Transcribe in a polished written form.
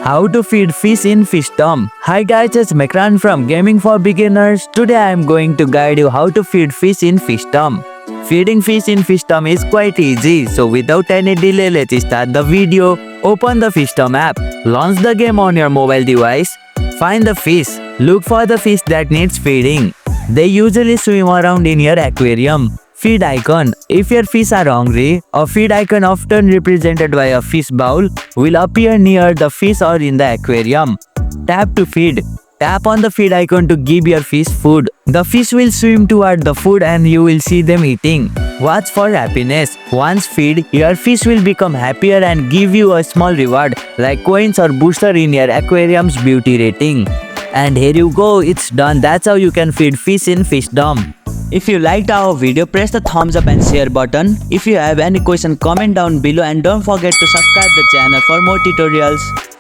How to feed fish in Fishdom. Hi guys, it's Mekran from Gaming for Beginners. Today I am going to guide you how to feed fish in Fishdom. Feeding fish in Fishdom is quite easy, so without any delay, let's start the video. Open the Fishdom app, launch the game on your mobile device, find the fish, look for the fish that needs feeding. They usually swim around in your aquarium. Feed icon. If your fish are hungry, a feed icon often represented by a fish bowl will appear near the fish or in the aquarium. Tap to feed. Tap on the feed icon to give your fish food. The fish will swim toward the food and you will see them eating. Watch for happiness. Once feed, your fish will become happier and give you a small reward like coins or booster in your aquarium's beauty rating. And here you go, it's done. That's how you can feed fish in Fishdom. If you liked our video, press the thumbs up and share button. If you have any question, comment down below and don't forget to subscribe the channel for more tutorials.